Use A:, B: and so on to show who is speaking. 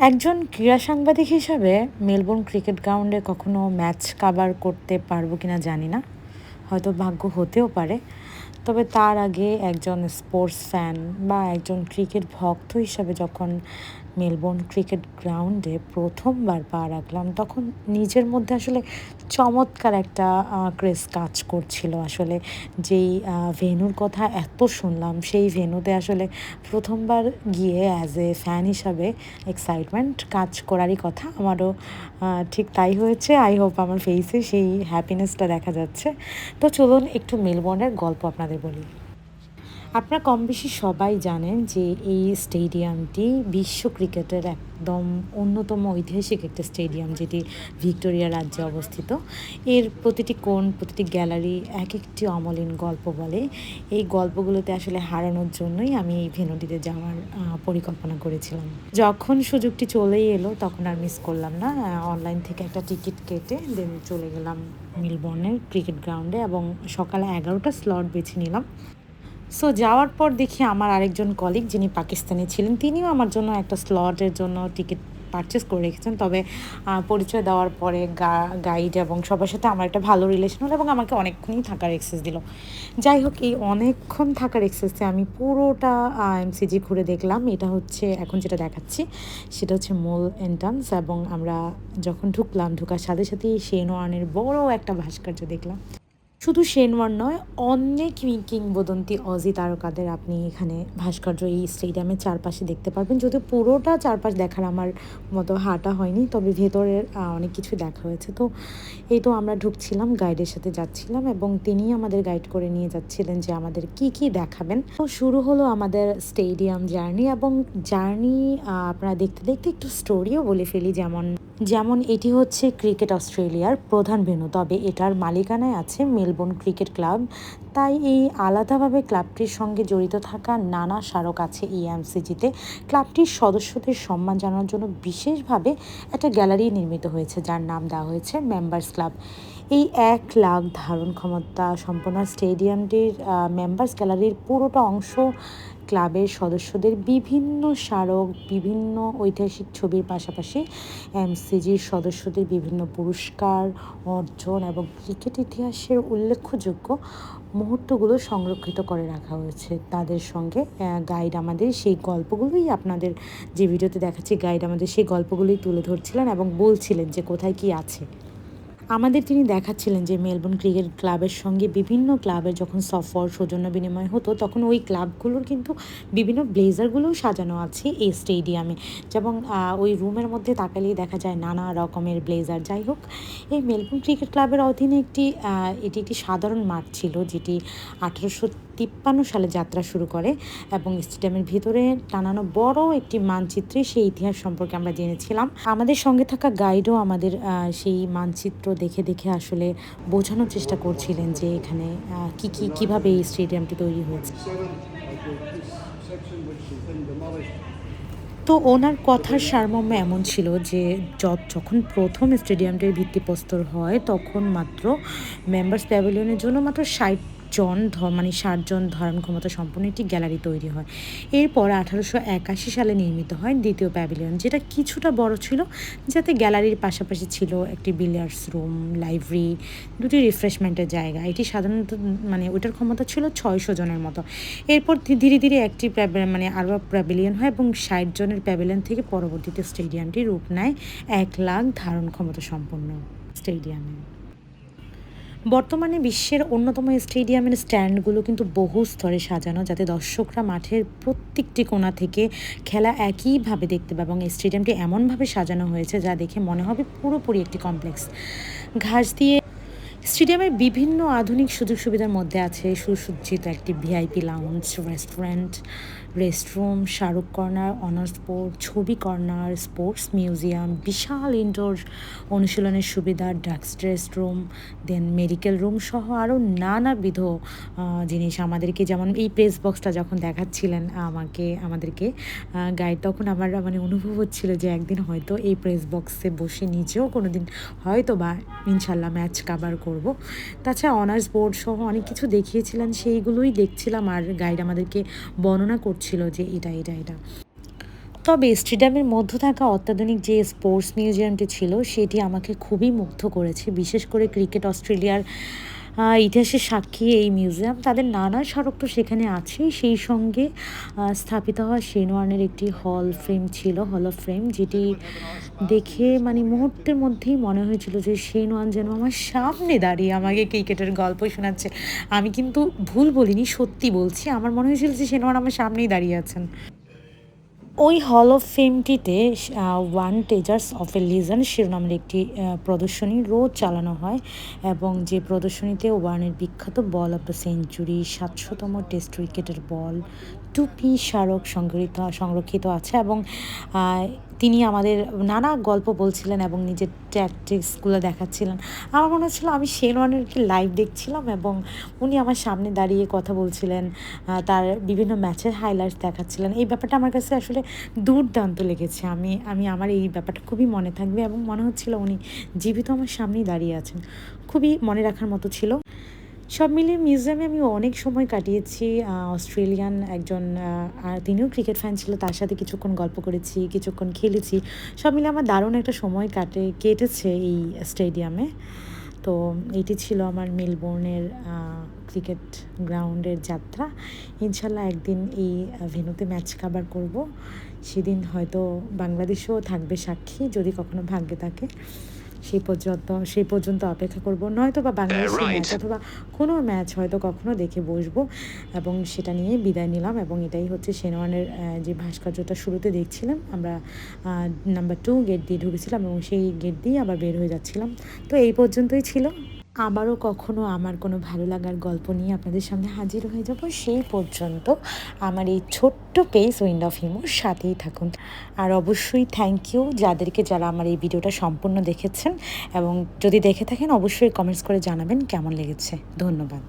A: একজন ক্রীড়া সাংবাদিক হিসাবে মেলবোর্ন ক্রিকেট গ্রাউন্ডে কখনো ম্যাচ কাভার করতে পারবো কিনা জানি না, হয়তো ভাগ্য হতেও পারে। তবে তার আগে একজন স্পোর্টস ফ্যান বা একজন ক্রিকেট ভক্ত হিসাবে যখন মেলবোর্ন ক্রিকেট গ্রাউন্ডে প্রথমবার পা রাখলাম, তখন নিজের মধ্যে আসলে চমৎকার একটা ক্রেজ কাজ করছিল। আসলে যেই ভেন্যুর কথা এত শুনলাম, সেই ভেন্যুতে আসলে প্রথমবার গিয়ে অ্যাজ এ ফ্যান হিসাবে এক্সাইটমেন্ট কাজ করারই কথা। আমারও ঠিক তাই হয়েছে। আই হোপ আমার ফেসে সেই হ্যাপিনেসটা দেখা যাচ্ছে। তো চলুন একটু মেলবোর্নের গল্প আপনাদের বলি। আপনারা কম বেশি সবাই জানেন যে এই স্টেডিয়ামটি বিশ্ব ক্রিকেটের একদম অন্যতম ঐতিহাসিক একটা স্টেডিয়াম, যেটি ভিক্টোরিয়া রাজ্যে অবস্থিত। এর প্রতিটি কোণ, প্রতিটি গ্যালারি এক একটি অমলিন গল্প বলে। এই গল্পগুলোতে আসলে হারানোর জন্যই আমি এই ভেন্যুটিতে যাওয়ার পরিকল্পনা করেছিলাম। যখন সুযোগটি চলেই এলো তখন আর মিস করলাম না। অনলাইন থেকে একটা টিকিট কেটে দেন চলে গেলাম মেলবোর্নের ক্রিকেট গ্রাউন্ডে এবং সকালে 11টা স্লট বেছে নিলাম। সো যাওয়ার পর দেখি আমার আরেকজন কলিগ, যিনি পাকিস্তানি ছিলেন, তিনিও আমার জন্য একটা স্লটের জন্য টিকিট পারচেস করে রেখেছেন। তবে পরিচয় দেওয়ার পরে গাইড এবং সবার সাথে আমার একটা ভালো রিলেশন হলো এবং আমাকে অনেকক্ষণই থাকার অ্যাক্সেস দিল। যাই হোক, এই অনেকক্ষণ থাকার অ্যাক্সেসে আমি পুরোটা এমসিজি ঘুরে দেখলাম। এটা হচ্ছে এখন যেটা দেখাচ্ছি, সেটা হচ্ছে মূল এন্ট্রান্স। এবং আমরা যখন ঢোকার সাথে সাথেই শেন ওয়ার্নের বড় একটা ভাস্কর্য দেখলাম। শুধু শেন ওয়ার্ন নয়, অনেক কিংবদন্তি অজি তারকাদের আপনি এখানে ভাস্কর্য এই স্টেডিয়ামের চারপাশে দেখতে পারবেন। যদিও পুরোটা চারপাশ দেখার আমার মতো হাঁটা হয়নি, তবে ভেতরের অনেক কিছু দেখা হয়েছে। তো এই তো আমরা ঢুকছিলাম, গাইডের সাথে যাচ্ছিলাম এবং তিনিই আমাদের গাইড করে নিয়ে যাচ্ছিলেন যে আমাদের কি কি দেখাবেন। তো শুরু হলো আমাদের স্টেডিয়াম জার্নি, এবং জার্নি আপনারা দেখতে দেখতে একটু স্টোরিও বলে ফেলি। যেমন এটি হচ্ছে ক্রিকেট অস্ট্রেলিয়ার প্রধান ভেন্যু, তবে এটার মালিকানায় আছে মেলবোর্ন ক্রিকেট ক্লাব। তাই এই আলাদাভাবে ক্লাবটির সঙ্গে জড়িত থাকা নানা স্মারক আছে এই এমসিজিতে। ক্লাবটির সদস্যদের সম্মান জানানোর জন্য বিশেষভাবে একটা গ্যালারি নির্মিত হয়েছে, যার নাম দেওয়া হয়েছে মেম্বার্স ক্লাব। এই 1 লাখ ধারণ ক্ষমতা সম্পন্ন স্টেডিয়ামটির মেম্বার্স গ্যালারির পুরোটা অংশ ক্লাবের সদস্যদের বিভিন্ন স্মারক, বিভিন্ন ঐতিহাসিক ছবির পাশাপাশি এমসিজির সদস্যদের বিভিন্ন পুরস্কার, অর্জন এবং ক্রিকেট ইতিহাসের উল্লেখযোগ্য মুহূর্তগুলো সংরক্ষিত করে রাখা হয়েছে। তাদের সঙ্গে গাইড আমাদের সেই গল্পগুলোই, আপনাদের যে ভিডিওতে দেখাচ্ছি, গাইড আমাদের সেই গল্পগুলোই তুলে ধরছিলেন এবং বলছিলেন যে কোথায় কি আছে। আমাদের তিনি দেখাচ্ছিলেন যে মেলবোর্ন ক্রিকেট ক্লাবের সঙ্গে বিভিন্ন ক্লাবের যখন সফর, সৌজন্য বিনিময় হতো, তখন ওই ক্লাবগুলোর কিন্তু বিভিন্ন ব্লেজারগুলোও সাজানো আছে এই স্টেডিয়ামে। যেমন ওই রুমের মধ্যে তাকালেই দেখা যায় নানা রকমের ব্লেজার। যাই হোক, এই মেলবোর্ন ক্রিকেট ক্লাবের অধীনে এটি একটি সাধারণ মাঠ ছিল, যেটি 1853 সালে যাত্রা শুরু করে এবং স্টেডিয়ামের ভিতরে টানানো বড় একটি মানচিত্রে সেই ইতিহাস সম্পর্কে আমরা জেনেছিলাম। আমাদের সঙ্গে থাকা গাইডও আমাদের সেই মানচিত্র দেখে দেখে আসলে বোঝানোর চেষ্টা করছিলেন যে এখানে কিভাবে এই স্টেডিয়ামটি তৈরি হয়েছে। তো ওনার কথার সারমর্ম এমন ছিল যে যখন প্রথম স্টেডিয়ামটির ভিত্তিপ্রস্তর হয়, তখন মাত্র মেম্বার্স প্যাভিলিয়নের জন্য মাত্র 60 জন ধারণ ক্ষমতা সম্পন্ন একটি গ্যালারি তৈরি হয়। এরপর 1881 সালে নির্মিত হয় দ্বিতীয় প্যাভিলিয়ন, যেটা কিছুটা বড় ছিল, যাতে গ্যালারির পাশাপাশি ছিল একটি বিলিয়ার্ডস রুম, লাইব্রেরি, দুটি রিফ্রেশমেন্টের জায়গা। এটি সাধারণত ওইটার ক্ষমতা ছিল 600 জনের মতো। এরপর ধীরে ধীরে একটি আরও প্যাভিলিয়ন হয় এবং 60 জনের প্যাভিলিয়ন থেকে পরবর্তীতে স্টেডিয়ামটি রূপ নেয় 1 লাখ ধারণ ক্ষমতা সম্পন্ন স্টেডিয়ামে। বর্তমানে বিশ্বের অন্যতম স্টেডিয়ামের স্ট্যান্ডগুলো কিন্তু বহু স্তরে সাজানো, যাতে দর্শকরা মাঠের প্রত্যেকটি কোণা থেকে খেলা একইভাবে দেখতে পাবে। এবং স্টেডিয়ামটি এমনভাবে সাজানো হয়েছে যা দেখে মনে হবে পুরোপুরি একটি কমপ্লেক্স। ঘাস দিয়ে স্টেডিয়ামের বিভিন্ন আধুনিক সুযোগ সুবিধার মধ্যে আছে সুসজ্জিত একটি VIP lounge, restroom, Shahrukh corner, honour sport, ছবি কর্নার, স্পোর্টস মিউজিয়াম, বিশাল ইনডোর অনুশীলনের সুবিধা, ড্রাগস রেস্ট রুম, দেন মেডিকেল রুম সহ আরও নানাবিধ জিনিস। আমাদেরকে যেমন এই প্রেস বক্সটা যখন দেখাচ্ছিলেন আমাদেরকে গাইড, তখন আমার অনুভব হচ্ছিল যে একদিন হয়তো এই প্রেস বক্সে বসে নিজেও কোনো দিন হয়তো বা ইনশাল্লাহ ম্যাচ কাভার করব। তাছাড়া অনার্স বোর্ড সহ অনেক কিছু দেখিয়েছিলেন, সেইগুলোই দেখছিলাম আর গাইড আমাদেরকে বর্ণনা করছিল যে এটা। তবে স্টেডিয়ামের মধ্যে থাকা অত্যাধুনিক যে স্পোর্টস মিউজিয়ামটি ছিল সেটি আমাকে খুবই মুগ্ধ করেছে, বিশেষ করে ক্রিকেট অস্ট্রেলিয়ার ইতিহাসের সাক্ষী এই মিউজিয়াম। তাদের নানা স্মারক তো সেখানে আছেই, সেই সঙ্গে স্থাপিত হওয়া শেন ওয়ার্নের একটি হল অফ ফেম, যেটি দেখে মানে মুহূর্তের মধ্যেই মনে হয়েছিল যে শেন ওয়ার্ন যেন আমার সামনে দাঁড়িয়ে আমাকে ক্রিকেটের গল্প শোনাচ্ছে। আমি কিন্তু ভুল বলিনি, সত্যি বলছি। আমার মনে হয়েছিল যে শেন ওয়ার্ন আমার সামনেই দাঁড়িয়ে আছেন। ওই হল অফ ফেমটিতে one treasures of a legend শিরোনামের একটি প্রদর্শনী রোজ চালানো হয়, এবং যে প্রদর্শনীতে ওয়ার্নের বিখ্যাত বল অফ দ্য সেঞ্চুরি, ৭০০তম টেস্ট উইকেটের বল, টুপি, স্মারক সংরক্ষিত আছে। এবং তিনি আমাদের নানা গল্প বলছিলেন এবং নিজের ট্যাকটিক্সগুলো দেখাচ্ছিলেন। আমার মনে হচ্ছিল আমি শেন ওয়ার্নেরকে লাইভ দেখছিলাম, এবং উনি আমার সামনে দাঁড়িয়ে কথা বলছিলেন, তার বিভিন্ন ম্যাচের হাইলাইটস দেখাচ্ছিলেন। এই ব্যাপারটা আমার কাছে আসলে দুর্দান্ত লেগেছে। আমি আমার এই ব্যাপারটা খুবই মনে থাকবে, এবং মনে হচ্ছিল উনি জীবিত আমার সামনেই দাঁড়িয়ে আছেন। খুবই মনে রাখার মতো ছিল। সব মিলিয়ে মিউজিয়ামে আমি অনেক সময় কাটিয়েছি। অস্ট্রেলিয়ান একজন আর তিনিও ক্রিকেট ফ্যান ছিল, তার সাথে কিছুক্ষণ গল্প করেছি, কিছুক্ষণ খেলেছি। সব মিলিয়ে আমার দারুণ একটা সময় কেটেছে এই স্টেডিয়ামে। তো এটি ছিল আমার মেলবোর্নের ক্রিকেট গ্রাউন্ডের যাত্রা। ইনশাল্লাহ একদিন এই ভেন্যুতে ম্যাচ কাভার করব। সেদিন হয়তো বাংলাদেশও থাকবে সাক্ষী, যদি কখনো ভাগ্যে থাকে। সেই পর্যন্ত অপেক্ষা করব, নয়তো বা বাংলাদেশের ম্যাচ অথবা কোনো ম্যাচ হয়তো কখনো দেখে বসবো, এবং সেটা নিয়ে বিদায় নিলাম। এবং এটাই হচ্ছে শেন ওয়ার্নের যে ভাস্কর্যটা শুরুতে দেখছিলাম আমরা, নাম্বার 2 গেট দিয়ে ঢুকেছিলাম এবং সেই গেট দিয়ে আবার বের হয়ে যাচ্ছিলাম। তো এই পর্যন্তই ছিল। আবারও কখনো আমার কোনো ভালো লাগার গল্প নিয়ে আপনাদের সামনে হাজির হয়ে যাব। সেই পর্যন্ত আমার এই ছোট্ট পেজ উইন্ড অফ হিউমার সাথেই থাকুন। আর অবশ্যই থ্যাংক ইউ যারা আমার এই ভিডিওটা সম্পূর্ণ দেখেছেন, এবং যদি দেখে থাকেন অবশ্যই কমেন্টস করে জানাবেন কেমন লেগেছে। ধন্যবাদ।